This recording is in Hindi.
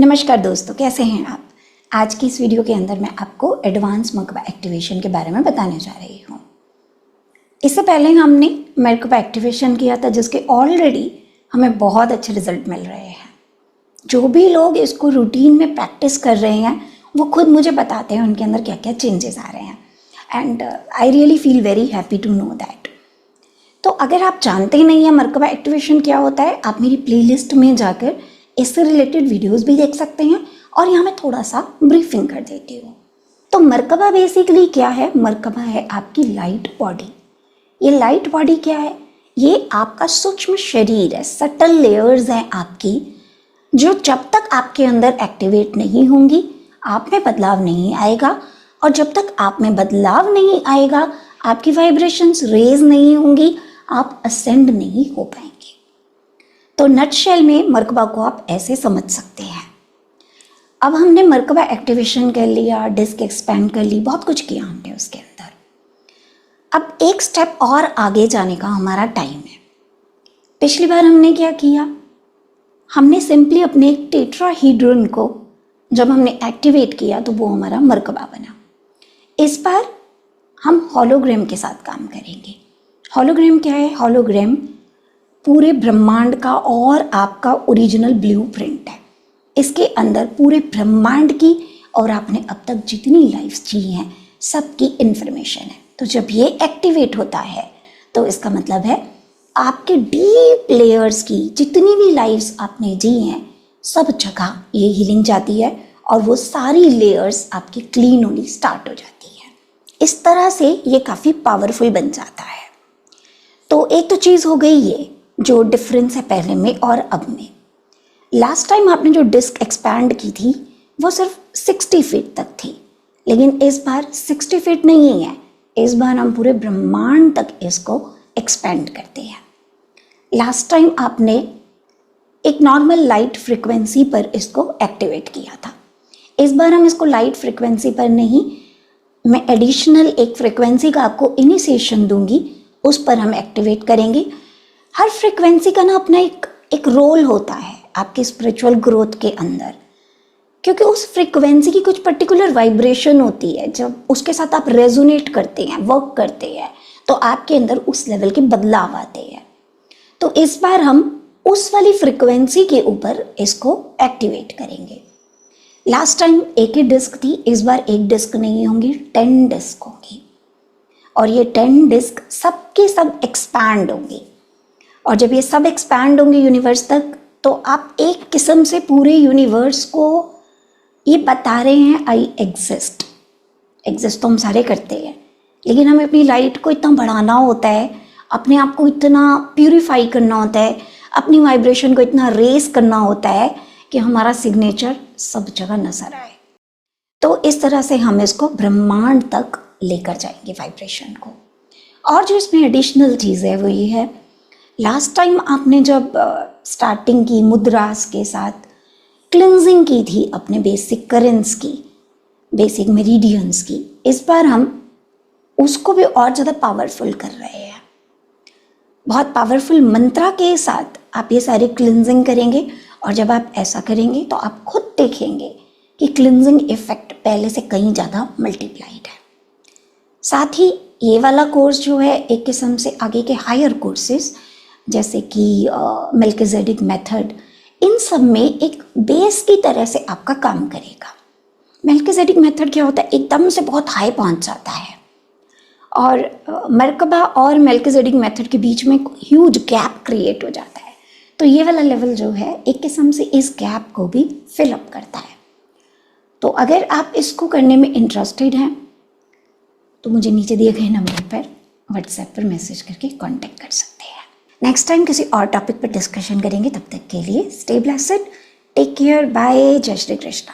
नमस्कार दोस्तों, कैसे हैं आप। आज की इस वीडियो के अंदर मैं आपको एडवांस मरकबा एक्टिवेशन के बारे में बताने जा रही हूँ। इससे पहले हमने मरकबा एक्टिवेशन किया था जिसके ऑलरेडी हमें बहुत अच्छे रिजल्ट मिल रहे हैं। जो भी लोग इसको रूटीन में प्रैक्टिस कर रहे हैं वो खुद मुझे बताते हैं उनके अंदर क्या क्या चेंजेस आ रहे हैं and I really feel very happy to know that. तो अगर आप जानते ही नहीं हैं मरकबा एक्टिवेशन क्या होता है, आप मेरी प्लेलिस्ट में जाकर इससे रिलेटेड वीडियोस भी देख सकते हैं और यहाँ मैं थोड़ा सा ब्रीफिंग कर देती हूँ। तो मरकबा बेसिकली क्या है? मरकबा है आपकी लाइट बॉडी। ये लाइट बॉडी क्या है? ये आपका सूक्ष्म शरीर है, सटल लेयर्स हैं आपकी, जो जब तक आपके अंदर एक्टिवेट नहीं होंगी आप में बदलाव नहीं आएगा, और जब तक आप में बदलाव नहीं आएगा आपकी वाइब्रेशंस रेज नहीं होंगी, आप असेंड नहीं हो पाएंगे। तो नटशेल में मरकबा को आप ऐसे समझ सकते हैं। अब हमने मरकबा एक्टिवेशन कर लिया, डिस्क एक्सपैंड कर ली, बहुत कुछ किया हमने उसके अंदर। अब एक स्टेप और आगे जाने का हमारा टाइम है। पिछली बार हमने क्या किया? हमने सिंपली अपने टेट्राहीड्रन को जब हमने एक्टिवेट किया तो वो हमारा मरकबा बना। इस बार हम हॉलोग्राम के साथ काम करेंगे। हॉलोग्राम क्या है? हॉलोग्राम पूरे ब्रह्मांड का और आपका ओरिजिनल ब्लूप्रिंट है। इसके अंदर पूरे ब्रह्मांड की और आपने अब तक जितनी लाइफ्स जी हैं सबकी इंफॉर्मेशन है। तो जब ये एक्टिवेट होता है तो इसका मतलब है आपके डीप लेयर्स की जितनी भी लाइफ्स आपने जी हैं सब जगह ये हीलिंग जाती है और वो सारी लेयर्स आपकी क्लीन होनी स्टार्ट हो जाती है। इस तरह से ये काफ़ी पावरफुल बन जाता है। तो एक तो चीज़ हो गई ये जो डिफरेंस है पहले में और अब में। लास्ट टाइम आपने जो डिस्क एक्सपैंड की थी वो सिर्फ 60 फीट तक थी, लेकिन इस बार 60 फीट नहीं है, इस बार हम पूरे ब्रह्मांड तक इसको एक्सपैंड करते हैं। लास्ट टाइम आपने एक नॉर्मल लाइट फ्रिक्वेंसी पर इसको एक्टिवेट किया था। इस बार हम इसको लाइट फ्रिक्वेंसी पर नहीं, मैं एडिशनल एक फ्रिक्वेंसी का आपको इनिशिएशन दूंगी, उस पर हम एक्टिवेट करेंगे। हर फ्रिक्वेंसी का ना अपना एक रोल होता है आपकी स्पिरिचुअल ग्रोथ के अंदर, क्योंकि उस फ्रिक्वेंसी की कुछ पर्टिकुलर वाइब्रेशन होती है। जब उसके साथ आप रेजोनेट करते हैं, वर्क करते हैं, तो आपके अंदर उस लेवल के बदलाव आते हैं। तो इस बार हम उस वाली फ्रिक्वेंसी के ऊपर इसको एक्टिवेट करेंगे। लास्ट टाइम एक ही डिस्क थी, इस बार एक डिस्क नहीं होंगी, 10 डिस्क होंगी, और ये 10 डिस्क सबके सब एक्सपैंड होंगी। और जब ये सब एक्सपैंड होंगे यूनिवर्स तक, तो आप एक किस्म से पूरे यूनिवर्स को ये बता रहे हैं आई एग्जिस्ट। एग्जिस्ट तो हम सारे करते हैं, लेकिन हमें अपनी लाइट को इतना बढ़ाना होता है, अपने आप को इतना प्यूरिफाई करना होता है, अपनी वाइब्रेशन को इतना रेस करना होता है कि हमारा सिग्नेचर सब जगह नजर आए। तो इस तरह से हम इसको ब्रह्मांड तक लेकर जाएंगे वाइब्रेशन को। और जो इसमें एडिशनल चीज़ है वो ये है, लास्ट टाइम आपने जब स्टार्टिंग की मुद्रास के साथ क्लिनजिंग की थी अपने बेसिक करेंट्स की, बेसिक मेरिडियंस की, इस बार हम उसको भी और ज़्यादा पावरफुल कर रहे हैं। बहुत पावरफुल मंत्रा के साथ आप ये सारी क्लिनजिंग करेंगे, और जब आप ऐसा करेंगे तो आप खुद देखेंगे कि क्लिनजिंग इफेक्ट पहले से कहीं ज़्यादा मल्टीप्लाइड है। साथ ही ये वाला कोर्स जो है एक किस्म से आगे के हायर कोर्सेज जैसे कि मेल्किज़ेडिक मेथड, इन सब में एक बेस की तरह से आपका काम करेगा। मेल्किज़ेडिक मेथड क्या होता है? एकदम से बहुत हाई पहुंच जाता है, और मरकबा और मेल्किज़ेडिक मेथड के बीच में ह्यूज गैप क्रिएट हो जाता है। तो ये वाला लेवल जो है एक किस्म से इस गैप को भी फिल अप करता है। तो अगर आप इसको करने में इंटरेस्टेड हैं तो मुझे नीचे दिए गए नंबर पर व्हाट्सएप पर मैसेज करके कांटेक्ट कर सकते हैं। नेक्स्ट टाइम किसी और टॉपिक पर डिस्कशन करेंगे, तब तक के लिए stay blessed, take care, bye, जय श्री कृष्णा।